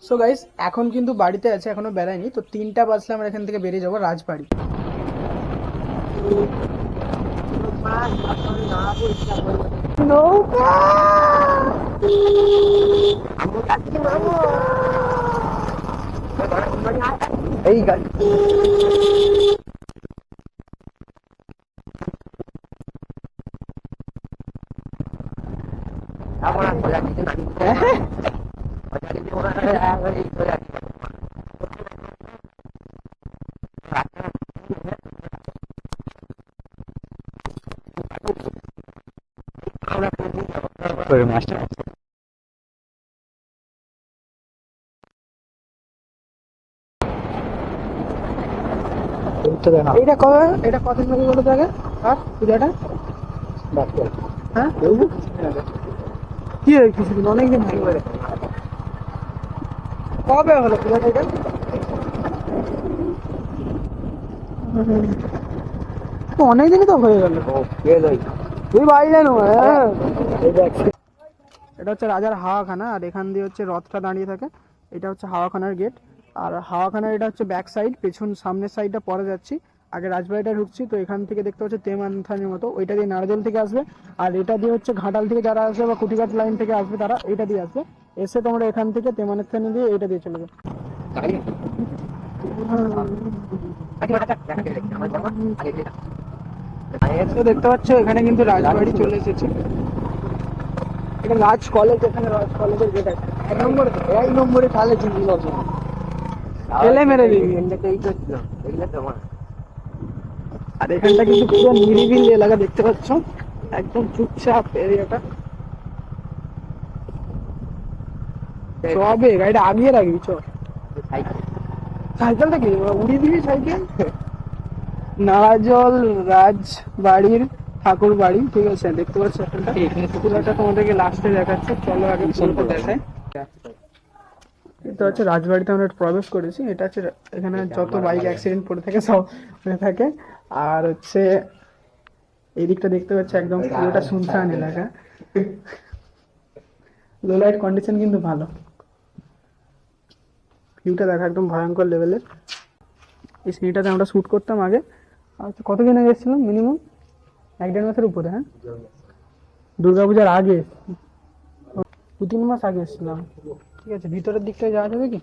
So guys এখন কিন্তু বাড়িতে আছে, এখনো বেড়ায়নি। তো 3টা বাজলে আমরা এখান থেকে বেরিয়ে যাবো রাজবাড়ি। নৌকা এই গাড়ি মাস্টার এটা কবে, এটা কতদিন ধরে বলো থাকে আর পূজাটা? হ্যাঁ কি হয় কিছুদিন, অনেকদিন হয়ে কবে হলো পূজাটা এটা? অনেকদিনই তো হয়ে গেল। তুই বাড়ি জানো? হ্যাঁ এটা হচ্ছে রাজার হাওয়াখানা, আর এখান দিয়ে হচ্ছে রথটা দাঁড়িয়ে থাকে। এটা হচ্ছে হাওয়াখানার গেট। আর হাওয়াখানার এটা হচ্ছে ব্যাক সাইড, পেছন সামনের সাইডটা পরে যাচ্ছি। আগে রাজবাড়িটা ঢুকছি, তো এখান থেকে দেখতে হচ্ছে তেমানথানের মতো, ওইটা দিয়ে নারজল থেকে আসবে। আর এটা দিয়ে হচ্ছে ঘাটাল থেকে যারা আসবে বা কুটিঘাট লাইন থেকে আসবে তারা এটা দিয়ে আসবে। এসে তোমরা এখান থেকে তেমানের থানি দিয়ে এটা দিয়ে চলে যাবে। তো দেখতে পাচ্ছ এখানে কিন্তু রাজবাড়ি চলে এসেছে। এটা রাজ কলেজ, এখানে রাজ কলেজের গেট আছে। এক নম্বরে তাহলে চিনবি না, এলে মেরে দিবি। আর এখানটা কিন্তু পুরো নিরিবিলি এলাকা, দেখতে পাচ্ছ একদম চুপচাপ এরিয়াটা। চবে গাড়িটা আগিয়ে রাখবি, চ। সাইকেলটা কি উড়িয়ে দিবি সাইকেল? নারাজল রাজবাড়ির ঠাকুর বাড়ি, ঠিক আছে। দেখতে পাচ্ছ এখানটা পুরোটা তোমাদেরকে লাস্টে দেখাচ্ছে, চলো আগে পুরোটা দেখাই। এটা হচ্ছে রাজবাড়িতে আমরা প্রবেশ করেছি। এটা হচ্ছে এখানে যত বাইক অ্যাক্সিডেন্ট পড়ে থাকে সব হয়ে থাকে। আর হচ্ছে এই দিকটা দেখতে পাচ্ছি একদম পুরোটা শুনশান এলাকা। লো লাইট কন্ডিশন কিন্তু ভালো, ভিউটা দেখা একদম ভয়ঙ্কর লেভেলের। এই সিনটাতে আমরা শ্যুট করতাম আগে। আর কতদিন আগে এসেছিলাম, মিনিমাম 1-1.5 মাসের উপরে। হ্যাঁ, দুর্গাপূজার আগে, 2-3 মাস আগে এসেছিলাম। ঠিক আছে, ভিতরের দিকটায় যাওয়া যাবে কি?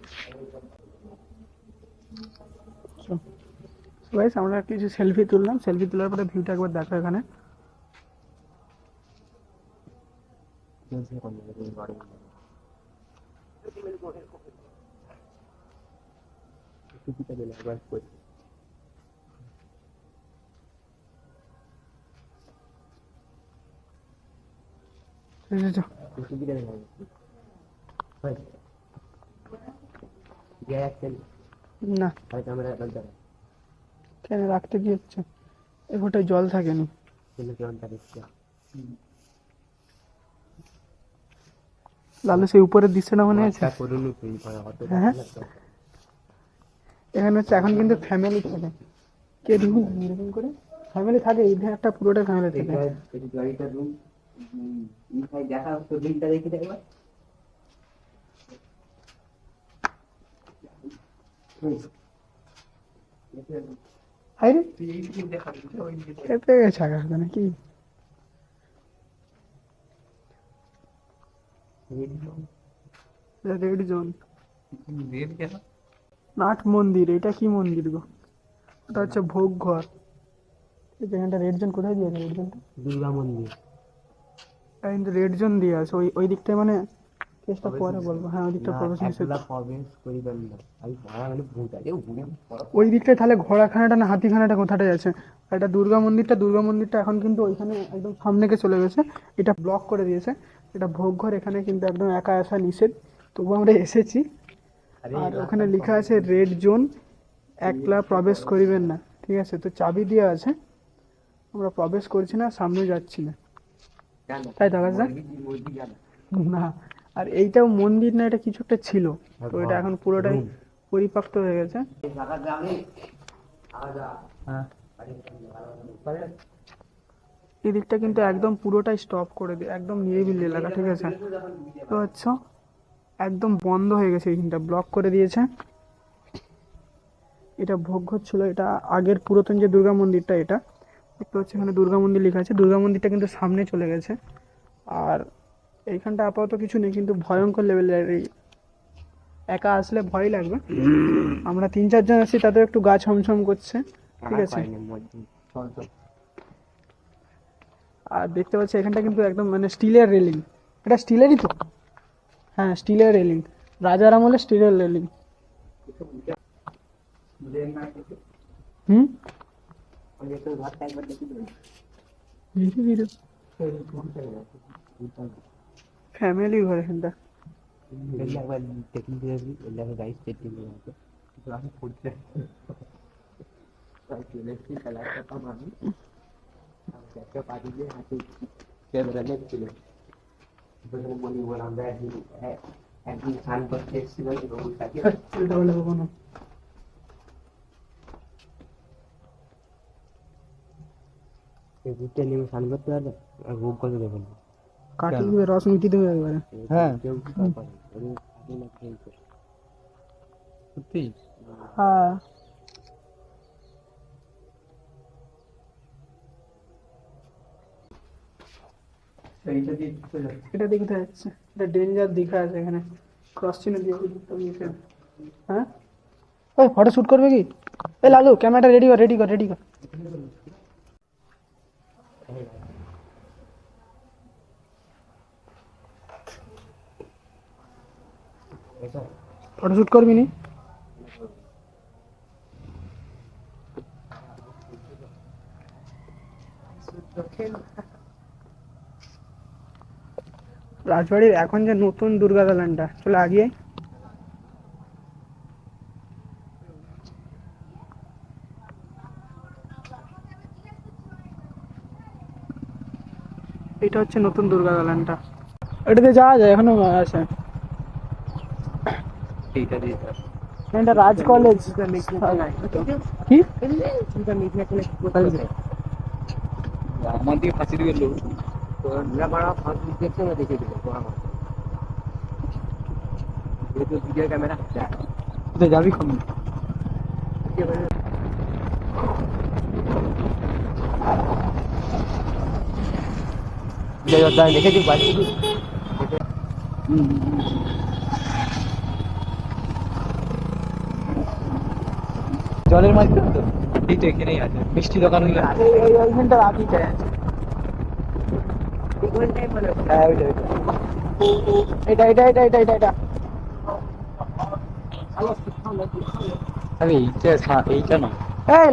গাইস আমরা কিছু সেলফি তুললাম, সেলফি তোলার পরে ভিউটা একবার দেখো এখানে। না কেন রাখতে কি হচ্ছে, এ ঘটায় জল থাকেনি। লালু সেই উপরের দৃশ্যটা মনে আছে? হ্যাঁ, এখানে হচ্ছে এখন কিন্তু ফ্যামিলি থাকে। কে ঢুকুন এরকম করে ফ্যামিলি থাকে, এই একটা পুরোটা ফ্যামিলি থাকে। আরে খেপে গেছে আকাশটা নাকি? রেড জোন, নাট মন্দির। এটা কি মন্দির গো? ওটা হচ্ছে ভোগ ঘর। এখানটা রেড জোন কোথায় দিয়েছে? রেড জোনটা দুর্গা মন্দির, কিন্তু রেড জোন দিয়ে আছে ওই ওই দিকটায়, মানে কেসটা পরে বলবো। হ্যাঁ, ওই দিকটা প্রবেশ নিষেধ। ওই দিকটায় তাহলে ঘোড়াখানাটা না হাতিখানাটা কোথাটায় আছে? আর এটা দুর্গা মন্দিরটা, দুর্গা মন্দিরটা এখন কিন্তু ওইখানে একদম সামনে গিয়ে চলে গেছে, এটা ব্লক করে দিয়েছে। এটা ভোগ ঘর, এখানে কিন্তু একদম একা আসা নিষেধ। তবু আমরা এসেছি। আর ওখানে লেখা আছে রেড জোন, একলা প্রবেশ করিবেন না। ঠিক আছে, তো চাবি দেওয়া আছে, আমরা প্রবেশ করছি না, সামনে যাচ্ছি না। তাই তো কাজ না। আর এইটাও মন্দির না, এটা কিছু একটা ছিল, তো এটা এখন পুরোটাই পরিত্যক্ত হয়ে গেছে। এই দিকটা কিন্তু একদম পুরোটাই স্টপ করে দিয়ে, একদম নিরিবিলি এলাকা। ঠিক আছে, তো আচ্ছা একদম বন্ধ হয়ে গেছে, এইখানটা ব্লক করে দিয়েছে। এটা ভোগঘর ছিল, এটা আগের পুরাতন যে দুর্গা মন্দিরটা, এটা দেখতে পাচ্ছি এখানে দুর্গা মন্দির লেখা আছে। দুর্গা মন্দিরটা কিন্তু সামনে চলে গেছে। আর এইখানটা আপাতত কিছু নেই, কিন্তু ভয়ঙ্কর লেভেলের এই, একা আসলে ভয় লাগবে। আমরা 3-4 জন আছি, তাতেও একটু গা ছমছম করছে, ঠিক আছে। আর দেখতে পাচ্ছি এখানটা কিন্তু একদম মানে স্টিলের রেলিং, এটা স্টিলেরই তো, হ্যাঁ স্টিলের রেলিং, রাজার আমলে স্টিলের রেলিং। হুম, ফ্যামিলি ঘর এখানটা। একদিন স্নান করতে এসেছিল উল্টা পাল্টা কখনো ঘুরতে নেমে স্নান করতে পারবে আর ভোগ কত দেবেন কাটি দিবে, রস মিটি দেবে একবারে। হ্যাঁ কেউ কি করে সত্যি হ্যাঁ, এটা দেখতে যাচ্ছে, এটা ডেঞ্জার দীঘা আছে এখানে, ক্রস চিহ্ন দিয়ে ঢুকতে হবে এখানে। হ্যাঁ, ওই ফটো শুট করবে কি? এই লালু ক্যামেরাটা রেডি কর, রেডি কর, রেডি কর। ফটো শুট করবি নি? রাজবাড়ির এখন যে নতুন দুর্গা দালানটা, চলে আগিয়ে। এটা হচ্ছে নতুন দুর্গা দালানটা, এটাতে যাওয়া যায়, এখনো আছে। এইটা দিয়ে এটা রাজ কলেজ কি? আমার দিকে ফাঁসি দিয়ে গেল ফাঁসি দেখছে না দেখে দিল ভিডিও ক্যামেরা যাবি কম? দেখেছি বাড়ি জলের মাঝে তো এই তো এখানেই আছে মিষ্টি দোকান ওইখানটা রাখি যায়। হ্যাঁ ওইটা এটা এটা এটা এটা এটা এটা আমি এইটা না এই